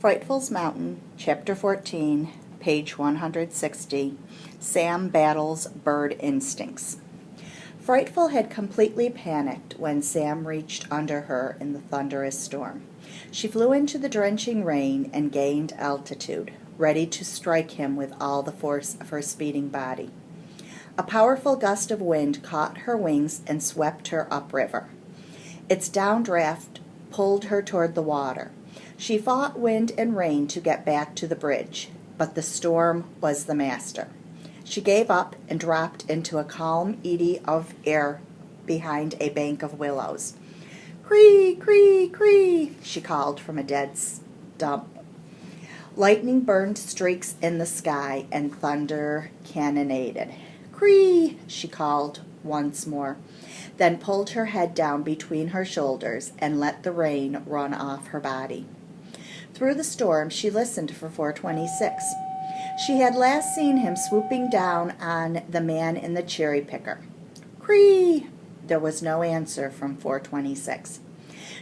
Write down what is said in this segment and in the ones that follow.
Frightful's Mountain, Chapter 14, page 160. Sam battles bird instincts. Frightful had completely panicked when Sam reached under her in the thunderous storm. She flew into the drenching rain and gained altitude, ready to strike him with all the force of her speeding body. A powerful gust of wind caught her wings and swept her upriver. Its downdraft pulled her toward the water. She fought wind and rain to get back to the bridge, but the storm was the master. She gave up and dropped into a calm eddy of air behind a bank of willows. "Cree, cree, cree," she called from a dead stump. Lightning burned streaks in the sky and thunder cannonaded. "Cree," she called once more, then pulled her head down between her shoulders and let the rain run off her body. Through the storm, she listened for 426. She had last seen him swooping down on the man in the cherry picker. "Cree!" There was no answer from 426.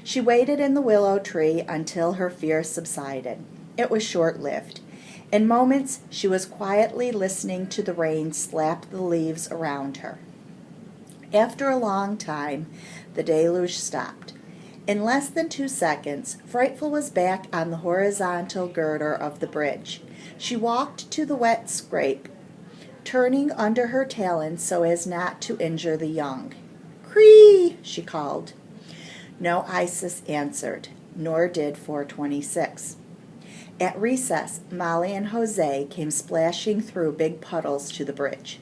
She waited in the willow tree until her fear subsided. It was short-lived. In moments, she was quietly listening to the rain slap the leaves around her. After a long time, the deluge stopped. In less than 2 seconds, Frightful was back on the horizontal girder of the bridge. She walked to the wet scrape, turning under her talons so as not to injure the young. "Cree!" she called. No Isis answered, nor did 426. At recess, Molly and Jose came splashing through big puddles to the bridge.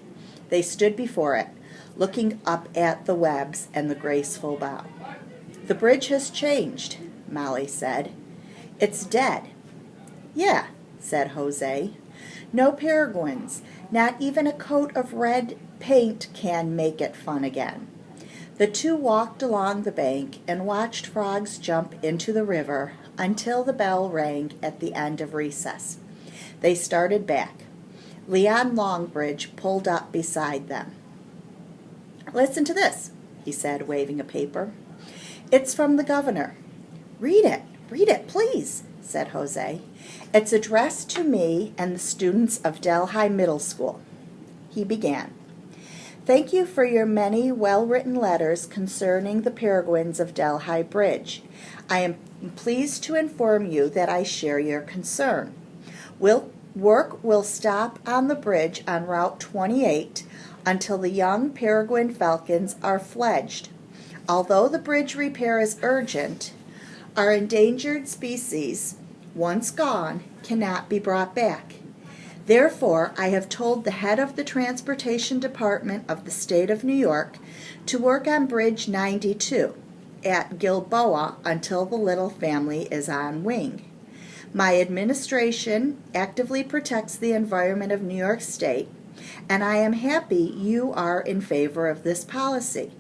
They stood before it, looking up at the webs and the graceful bow. "The bridge has changed," Molly said. "It's dead." "Yeah," said Jose. "No peregrines. Not even a coat of red paint can make it fun again." The two walked along the bank and watched frogs jump into the river until the bell rang at the end of recess. They started back. Leon Longbridge pulled up beside them. "Listen to this," he said, waving a paper. "It's from the governor." Read it, please," said Jose. "It's addressed to me and the students of Delhi Middle School." He began. "Thank you for your many well-written letters concerning the peregrines of Delhi Bridge. I am pleased to inform you that I share your concern. Work will stop on the bridge on Route 28 until the young peregrine falcons are fledged. Although the bridge repair is urgent, our endangered species, once gone, cannot be brought back. Therefore, I have told the head of the Transportation Department of the State of New York to work on Bridge 92 at Gilboa until the little family is on wing. My administration actively protects the environment of New York State, and I am happy you are in favor of this policy.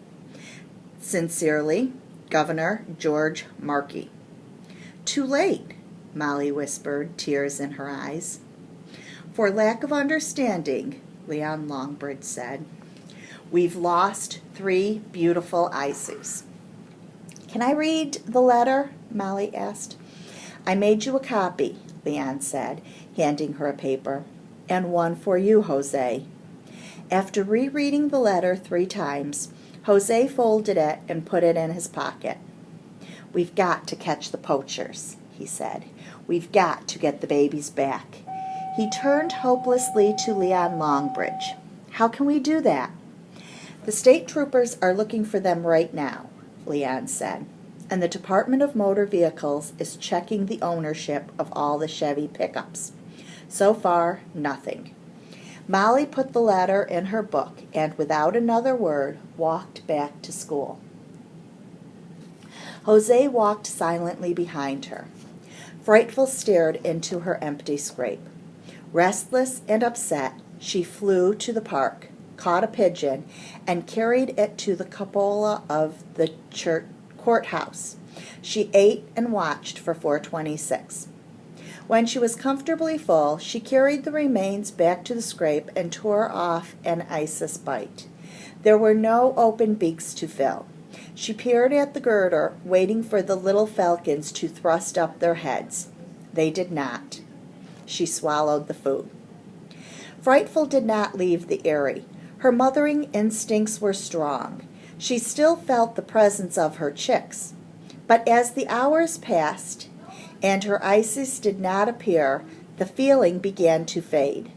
Sincerely, Governor George Markey." "Too late," Molly whispered, tears in her eyes. "For lack of understanding," Leon Longbridge said. "We've lost 3 beautiful Ises." "Can I read the letter?" Molly asked. "I made you a copy," Leon said, handing her a paper. "And one for you, Jose." After rereading the letter 3 times, Jose folded it and put it in his pocket. "We've got to catch the poachers," he said. "We've got to get the babies back." He turned hopelessly to Leon Longbridge. "How can we do that?" "The state troopers are looking for them right now," Leon said. "And the Department of Motor Vehicles is checking the ownership of all the Chevy pickups. So far, nothing." Molly put the letter in her book and, without another word, walked back to school. Jose walked silently behind her. Frightful stared into her empty scrape. Restless and upset, she flew to the park, caught a pigeon, and carried it to the cupola of the courthouse. She ate and watched for 426. When she was comfortably full, she carried the remains back to the scrape and tore off an Isis bite. There were no open beaks to fill. She peered at the girder, waiting for the little falcons to thrust up their heads. They did not. She swallowed the food. Frightful did not leave the eyrie. Her mothering instincts were strong. She still felt the presence of her chicks. But as the hours passed and her Isis did not appear, the feeling began to fade.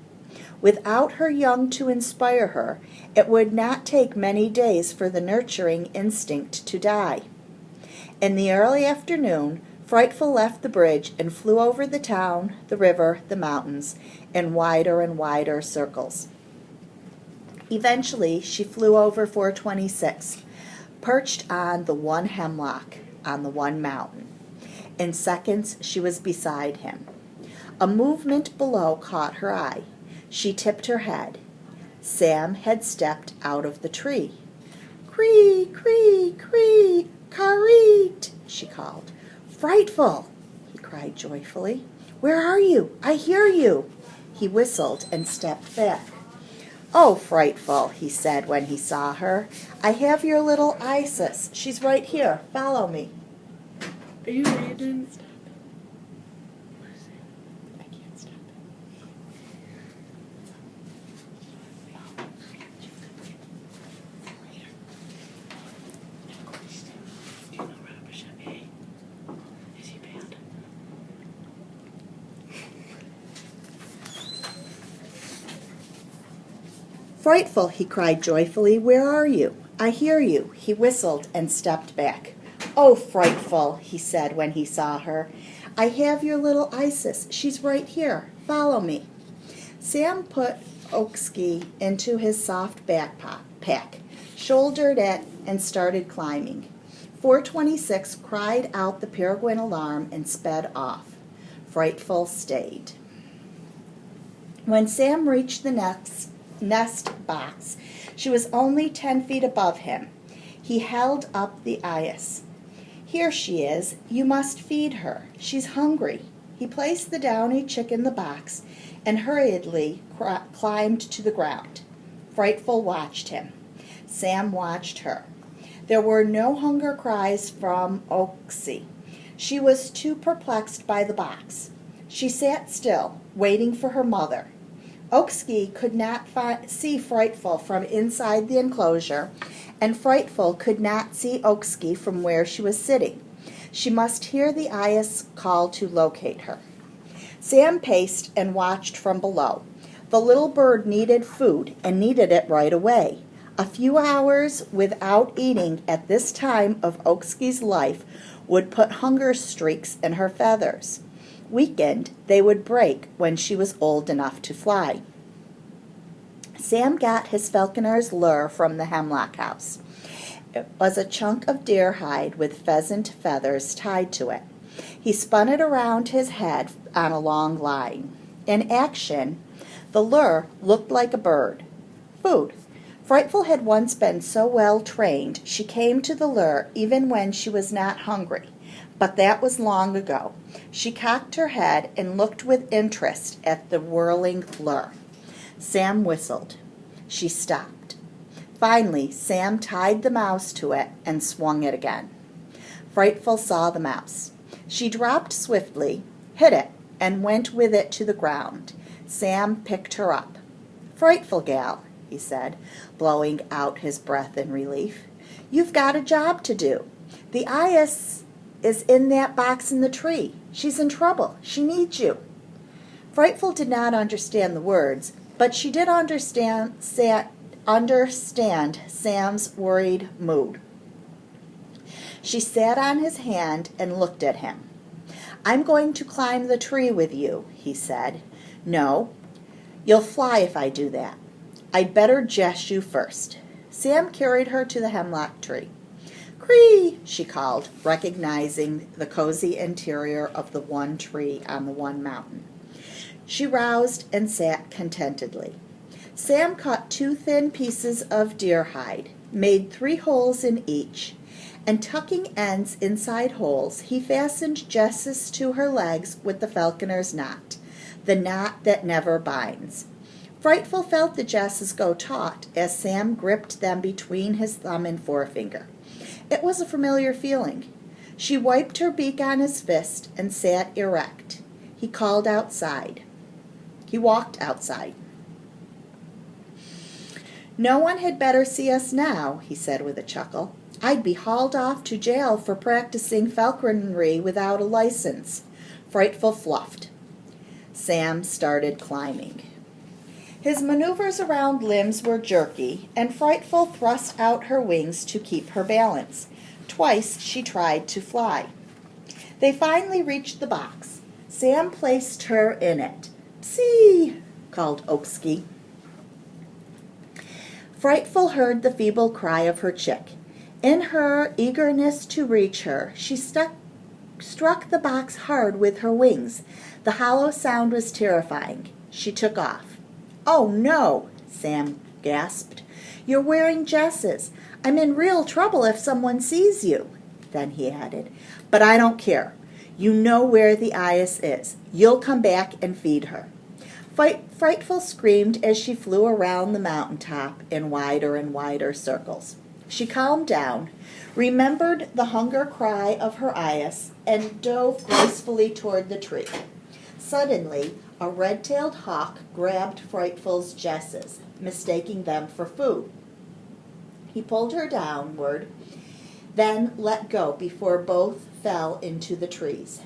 Without her young to inspire her, it would not take many days for the nurturing instinct to die. In the early afternoon, Frightful left the bridge and flew over the town, the river, the mountains, in wider and wider circles. Eventually, she flew over 426, perched on the one hemlock on the one mountain. In seconds, she was beside him. A movement below caught her eye. She tipped her head. Sam had stepped out of the tree. "Cree, cree, cree, careet," she called. "Frightful!" he cried joyfully. "Where are you? I hear you." He whistled and stepped back. "Oh, Frightful," he said when he saw her. "I have your little Isis. She's right here. Follow me." Are you reading? I can't stop Do you know Rob Chappie? Is he bad? "Frightful," he cried joyfully. "Where are you? I hear you." He whistled and stepped back. "Oh, Frightful," he said when he saw her. "I have your little Isis. She's right here. Follow me." Sam put Oakski into his soft backpack, shouldered it, and started climbing. 426 cried out the Peregrine alarm and sped off. Frightful stayed. When Sam reached the nest box, she was only 10 feet above him. He held up the Isis. "Here she is. You must feed her. She's hungry." He placed the downy chick in the box and hurriedly climbed to the ground. Frightful watched him. Sam watched her. There were no hunger cries from Oaksy. She was too perplexed by the box. She sat still, waiting for her mother. Oaksky could not see Frightful from inside the enclosure, and Frightful could not see Oaksky from where she was sitting. She must hear the Isis call to locate her. Sam paced and watched from below. The little bird needed food and needed it right away. A few hours without eating at this time of Oaksky's life would put hunger streaks in her feathers. Weakened, they would break when she was old enough to fly. Sam got his falconer's lure from the hemlock house. It was a chunk of deer hide with pheasant feathers tied to it. He spun it around his head on a long line. In action, the lure looked like a bird. Food. Frightful had once been so well trained she came to the lure even when she was not hungry. But that was long ago. She cocked her head and looked with interest at the whirling lure. Sam whistled. She stopped. Finally, Sam tied the mouse to it and swung it again. Frightful saw the mouse. She dropped swiftly, hit it, and went with it to the ground. Sam picked her up. "Frightful gal," he said, blowing out his breath in relief. "You've got a job to do. The Isis is in that box in the tree. She's in trouble. She needs you." Frightful did not understand the words, but she did understand Sam's worried mood. She sat on his hand and looked at him. "I'm going to climb the tree with you," he said. "No, you'll fly if I do that. I'd better dress you first." Sam carried her to the hemlock tree. "Cree!" she called, recognizing the cozy interior of the one tree on the one mountain. She roused and sat contentedly. Sam cut 2 thin pieces of deer hide, made 3 holes in each, and tucking ends inside holes, he fastened jesses to her legs with the falconer's knot, the knot that never binds. Frightful felt the jesses go taut as Sam gripped them between his thumb and forefinger. It was a familiar feeling. She wiped her beak on his fist and sat erect. He called outside. He walked outside. "No one had better see us now," he said with a chuckle. "I'd be hauled off to jail for practicing falconry without a license." Frightful fluffed. Sam started climbing. His maneuvers around limbs were jerky, and Frightful thrust out her wings to keep her balance. Twice she tried to fly. They finally reached the box. Sam placed her in it. "Psee!" called Oaksky. Frightful heard the feeble cry of her chick. In her eagerness to reach her, she struck the box hard with her wings. The hollow sound was terrifying. She took off. "Oh, no," Sam gasped. "You're wearing Jess's. I'm in real trouble if someone sees you." Then he added, "But I don't care. You know where the Ayas is. You'll come back and feed her." Frightful screamed as she flew around the mountaintop in wider and wider circles. She calmed down, remembered the hunger cry of her Ayas, and dove gracefully toward the tree. Suddenly, a red-tailed hawk grabbed Frightful's jesses, mistaking them for food. He pulled her downward, then let go before both fell into the trees.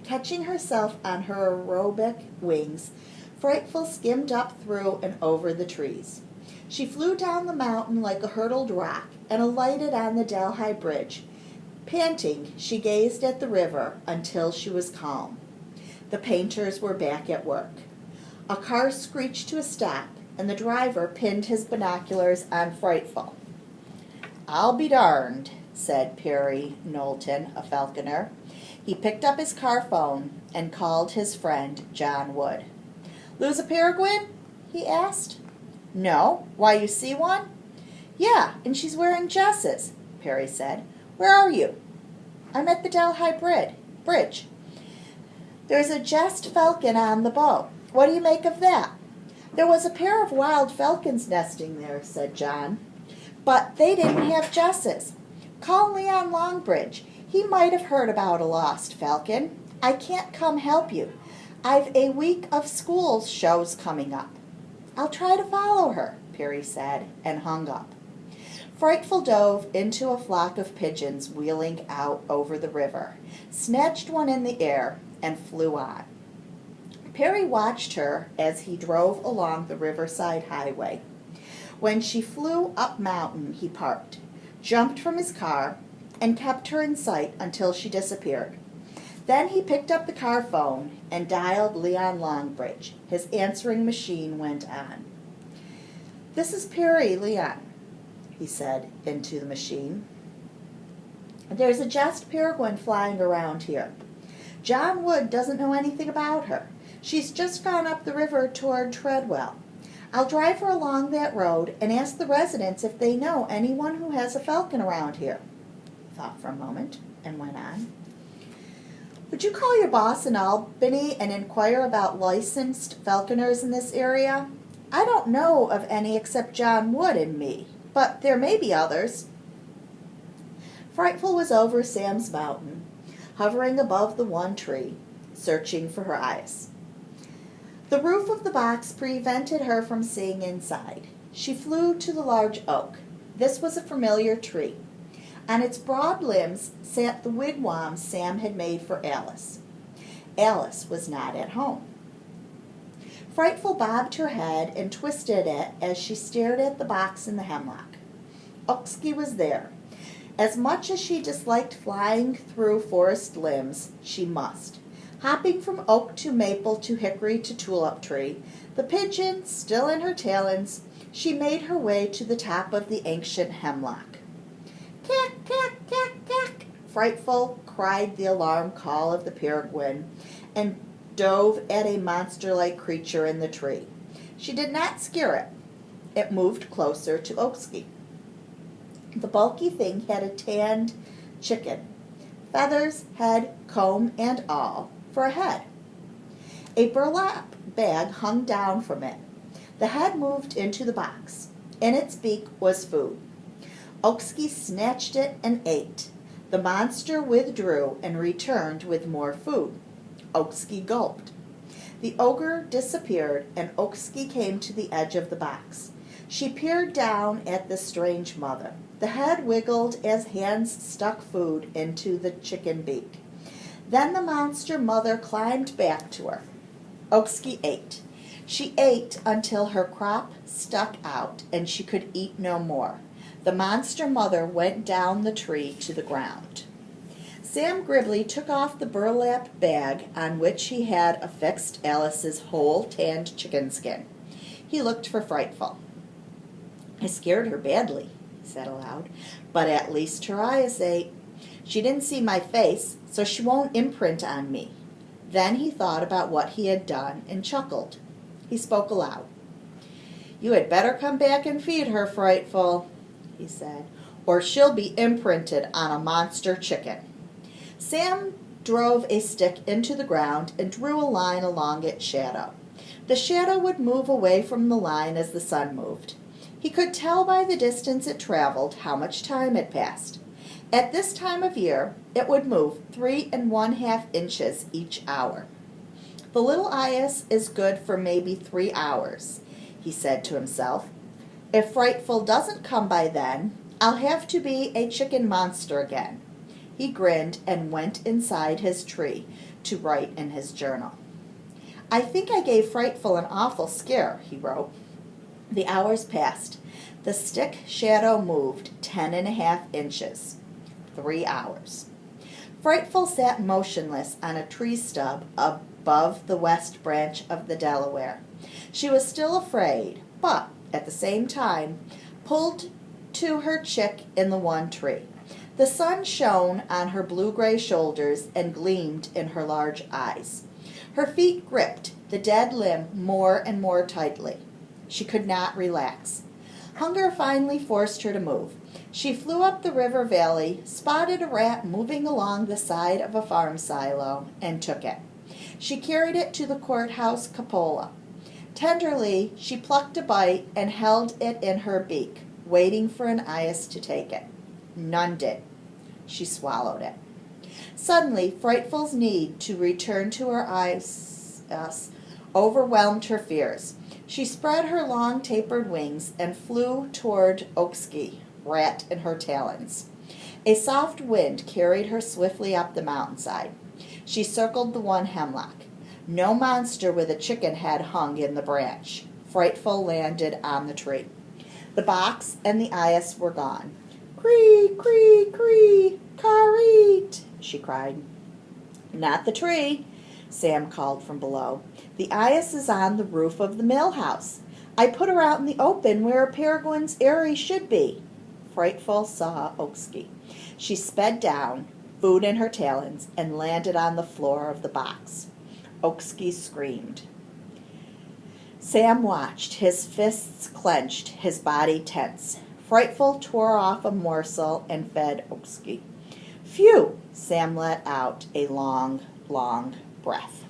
Catching herself on her aerobic wings, Frightful skimmed up through and over the trees. She flew down the mountain like a hurtled rock and alighted on the Delhi Bridge. Panting, she gazed at the river until she was calm. The painters were back at work. A car screeched to a stop, and the driver pinned his binoculars on Frightful. "I'll be darned," said Perry Knowlton, a falconer. He picked up his car phone and called his friend John Wood. "Lose a peregrine?" he asked. "No. Why, you see one?" "Yeah, and she's wearing Jess's," Perry said. "Where are you?" "I'm at the Delhi Bridge. There's a jest falcon on the bow. What do you make of that?" "There was a pair of wild falcons nesting there," said John. "But they didn't have Jess's. Call Leon Longbridge. He might have heard about a lost falcon. I can't come help you. I've a week of school shows coming up." "I'll try to follow her," Perry said, and hung up. Frightful dove into a flock of pigeons wheeling out over the river, snatched one in the air, and flew on. Perry watched her as he drove along the riverside highway. When she flew up mountain, he parked, jumped from his car, and kept her in sight until she disappeared. Then he picked up the car phone and dialed Leon Longbridge. His answering machine went on. "This is Perry, Leon," he said into the machine. "There's a jest peregrine flying around here. John Wood doesn't know anything about her. She's just gone up the river toward Treadwell. I'll drive her along that road and ask the residents if they know anyone who has a falcon around here." He thought for a moment and went on. "Would you call your boss in Albany and inquire about licensed falconers in this area? I don't know of any except John Wood and me, but there may be others." Frightful was over Sam's mountain, hovering above the one tree, searching for her eyes. The roof of the box prevented her from seeing inside. She flew to the large oak. This was a familiar tree. On its broad limbs sat the wigwam Sam had made for Alice. Alice was not at home. Frightful bobbed her head and twisted it as she stared at the box in the hemlock. Oaksky was there. As much as she disliked flying through forest limbs, she must. Hopping from oak to maple to hickory to tulip tree, the pigeon still in her talons, she made her way to the top of the ancient hemlock. "Cack, cack, cack, cack!" Frightful cried the alarm call of the peregrine, and dove at a monster-like creature in the tree. She did not scare it. It moved closer to Oaksky. The bulky thing had a tanned chicken, feathers, head, comb, and all, for a head. A burlap bag hung down from it. The head moved into the box. In its beak was food. Oaksky snatched it and ate. The monster withdrew and returned with more food. Oaksky gulped. The ogre disappeared, and Oaksky came to the edge of the box. She peered down at the strange mother. The head wiggled as hands stuck food into the chicken beak. Then the monster mother climbed back to her. Oaksky ate. She ate until her crop stuck out and she could eat no more. The monster mother went down the tree to the ground. Sam Gribley took off the burlap bag on which he had affixed Alice's whole tanned chicken skin. He looked for Frightful. "I scared her badly," he said aloud, "but at least her eyes ate. She didn't see my face, so she won't imprint on me." Then he thought about what he had done and chuckled. He spoke aloud. "You had better come back and feed her, Frightful," he said, "or she'll be imprinted on a monster chicken." Sam drove a stick into the ground and drew a line along its shadow. The shadow would move away from the line as the sun moved. He could tell by the distance it traveled how much time had passed. At this time of year, it would move 3½ inches each hour. "The little eyas is good for maybe 3 hours," he said to himself. "If Frightful doesn't come by then, I'll have to be a chicken monster again." He grinned and went inside his tree to write in his journal. "I think I gave Frightful an awful scare," he wrote. The hours passed. The stick shadow moved 10½ inches. 3 hours. Frightful sat motionless on a tree stub above the west branch of the Delaware. She was still afraid, but, at the same time, pulled to her chick in the one tree. The sun shone on her blue-gray shoulders and gleamed in her large eyes. Her feet gripped the dead limb more and more tightly. She could not relax. Hunger finally forced her to move. She flew up the river valley, spotted a rat moving along the side of a farm silo, and took it. She carried it to the courthouse cupola. Tenderly, she plucked a bite and held it in her beak, waiting for an eyas to take it. None did. She swallowed it. Suddenly, Frightful's need to return to her eyes overwhelmed her fears. She spread her long tapered wings and flew toward Oaksky, rat in her talons. A soft wind carried her swiftly up the mountainside. She circled the one hemlock. No monster with a chicken head hung in the branch. Frightful landed on the tree. The box and the eyas were gone. "Cree, cree, cree, careet," she cried. "Not the tree," Sam called from below. "The eyas is on the roof of the mill house. I put her out in the open where a peregrine's eyrie should be." Frightful saw Oaksky. She sped down, food in her talons, and landed on the floor of the box. Oaksky screamed. Sam watched, his fists clenched, his body tense. Frightful tore off a morsel and fed Oaksky. "Phew!" Sam let out a long, long breath.